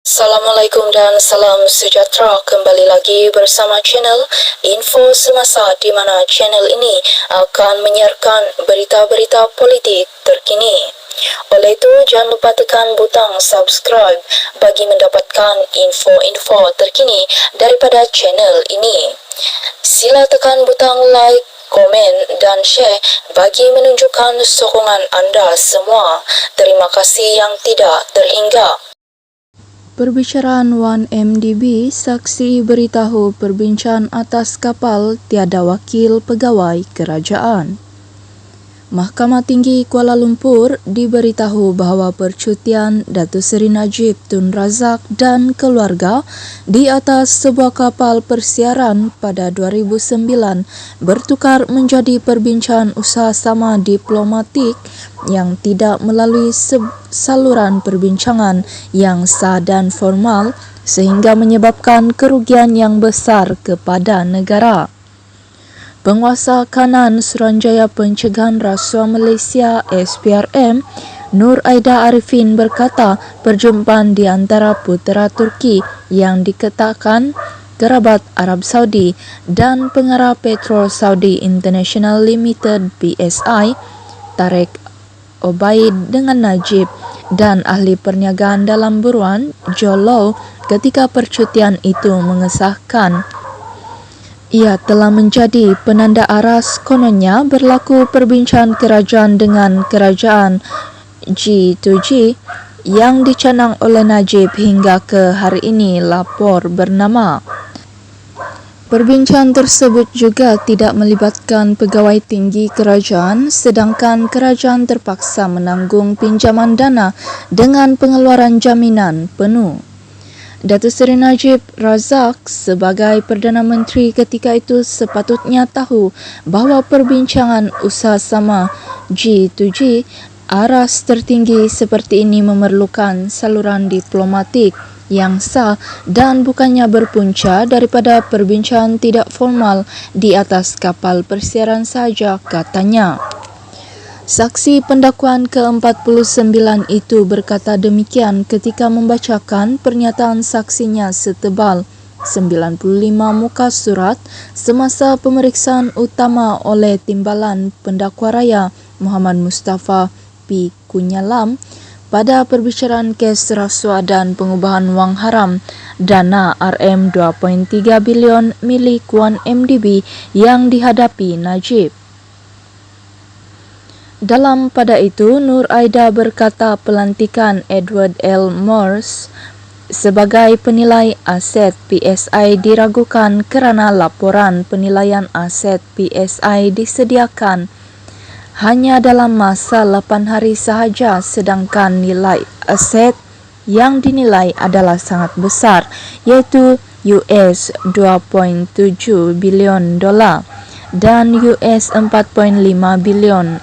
Assalamualaikum dan salam sejahtera. Kembali lagi bersama channel Info Semasa, di mana channel ini akan menyiarkan berita-berita politik terkini. Oleh itu, jangan lupa tekan butang subscribe bagi mendapatkan info-info terkini daripada channel ini. Sila tekan butang like, komen dan share bagi menunjukkan sokongan anda semua. Terima kasih yang tidak terhingga. Perbicaraan 1MDB, saksi beritahu perbincangan atas kapal tiada wakil pegawai kerajaan. Mahkamah Tinggi Kuala Lumpur diberitahu bahawa percutian Datuk Seri Najib Tun Razak dan keluarga di atas sebuah kapal persiaran pada 2009 bertukar menjadi perbincangan usaha sama diplomatik yang tidak melalui saluran perbincangan yang sah dan formal sehingga menyebabkan kerugian yang besar kepada negara. Penguasa Kanan Suruhanjaya Pencegahan Rasuah Malaysia SPRM, Nur Aida Arifin berkata perjumpaan di antara putera Turki yang dikatakan kerabat Arab Saudi dan pengarah Petrol Saudi International Limited PSI, Tareq Obaid dengan Najib dan ahli perniagaan dalam buruan Joe Low ketika percutian itu mengesahkan ia telah menjadi penanda aras kononnya berlaku perbincangan kerajaan dengan kerajaan G2G yang dicanang oleh Najib hingga ke hari ini, lapor bernama. Perbincangan tersebut juga tidak melibatkan pegawai tinggi kerajaan, sedangkan kerajaan terpaksa menanggung pinjaman dana dengan pengeluaran jaminan penuh. Datuk Seri Najib Razak sebagai Perdana Menteri ketika itu sepatutnya tahu bahawa perbincangan usaha sama G2G aras tertinggi seperti ini memerlukan saluran diplomatik yang sah dan bukannya berpunca daripada perbincangan tidak formal di atas kapal persiaran saja, katanya. Saksi pendakwaan ke-49 itu berkata demikian ketika membacakan pernyataan saksinya setebal 95 muka surat semasa pemeriksaan utama oleh Timbalan Pendakwa Raya Muhammad Mustafa P. Kunyalam pada perbicaraan kes rasuah dan pengubahan wang haram dana RM 2.3 bilion milik 1MDB yang dihadapi Najib. Dalam pada itu, Nur Aida berkata pelantikan Edward L. Morse sebagai penilai aset PSI diragukan kerana laporan penilaian aset PSI disediakan hanya dalam masa 8 hari sahaja, sedangkan nilai aset yang dinilai adalah sangat besar, iaitu US $2.7 bilion dan US $4.5 bilion.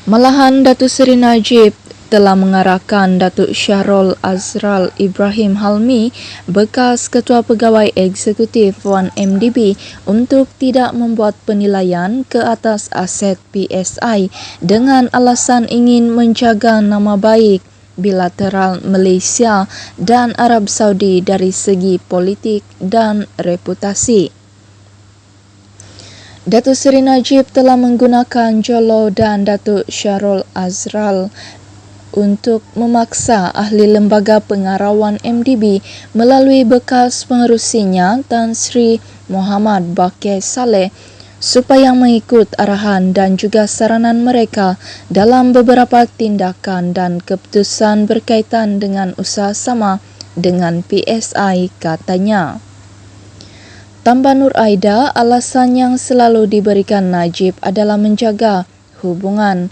Malahan Datuk Seri Najib telah mengarahkan Datuk Syahrul Azral Ibrahim Halmi, bekas Ketua Pegawai Eksekutif 1MDB, untuk tidak membuat penilaian ke atas aset PSI dengan alasan ingin menjaga nama baik bilateral Malaysia dan Arab Saudi dari segi politik dan reputasi. Datuk Seri Najib telah menggunakan Jolo dan Datuk Syahrul Azral untuk memaksa ahli lembaga pengarawan MDB melalui bekas pengerusinya Tan Sri Muhammad Bakir Saleh supaya mengikut arahan dan juga saranan mereka dalam beberapa tindakan dan keputusan berkaitan dengan usaha sama dengan PSI, katanya. Tambah Nur Aida, alasan yang selalu diberikan Najib adalah menjaga hubungan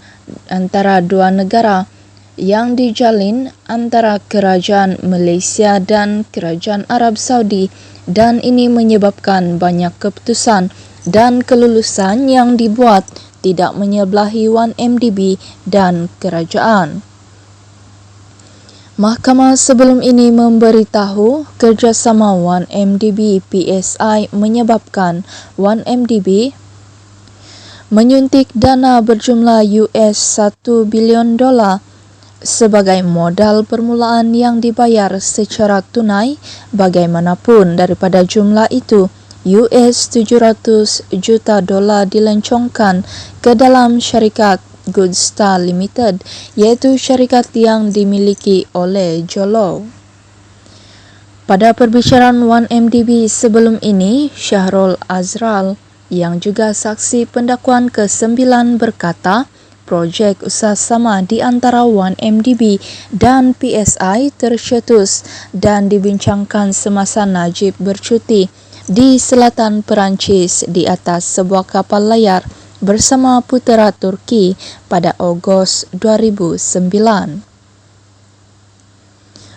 antara dua negara yang dijalin antara kerajaan Malaysia dan kerajaan Arab Saudi, dan ini menyebabkan banyak keputusan dan kelulusan yang dibuat tidak menyebelahi 1MDB dan kerajaan. Mahkamah sebelum ini memberitahu kerjasama 1MDB PSI menyebabkan 1MDB menyuntik dana berjumlah US $1 bilion sebagai modal permulaan yang dibayar secara tunai. Bagaimanapun daripada jumlah itu, $700 juta dilencongkan ke dalam syarikat Goodstar Limited, yaitu syarikat yang dimiliki oleh Jolo. Pada perbicaraan 1MDB sebelum ini, Syahrul Azral yang juga saksi pendakwaan ke-9 berkata, projek usaha sama di antara 1MDB dan PSI tercetus dan dibincangkan semasa Najib bercuti di selatan Perancis di atas sebuah kapal layar bersama putera Turki pada Ogos 2009.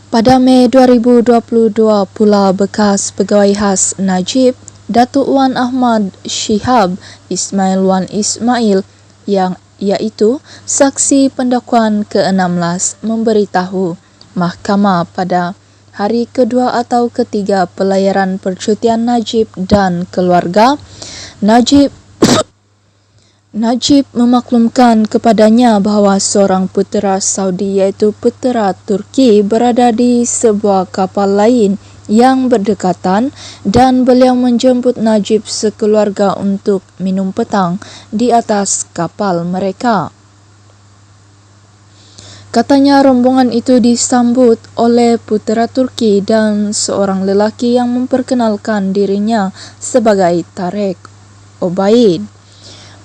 Pada Mei 2022 pula bekas pegawai khas Najib, Datuk Wan Ahmad Shihab Ismail Wan Ismail yang iaitu saksi pendakwaan ke-16 memberitahu mahkamah pada hari kedua atau ketiga pelayaran percutian Najib dan keluarga, Najib memaklumkan kepadanya bahawa seorang putera Saudi iaitu putera Turki berada di sebuah kapal lain yang berdekatan dan beliau menjemput Najib sekeluarga untuk minum petang di atas kapal mereka. Katanya rombongan itu disambut oleh putera Turki dan seorang lelaki yang memperkenalkan dirinya sebagai Tarek Obaid.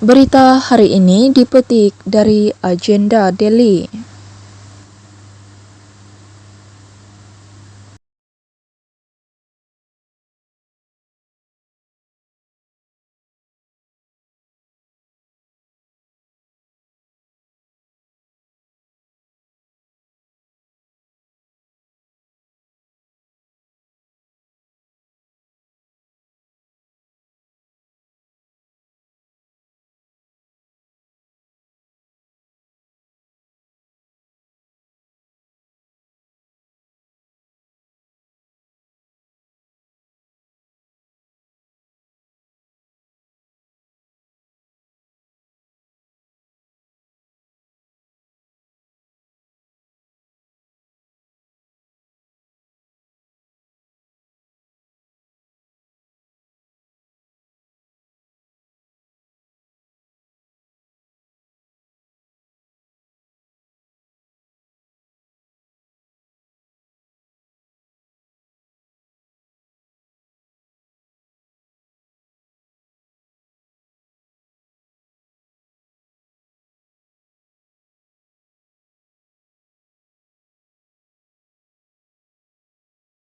Berita hari ini dipetik dari Agenda Daily.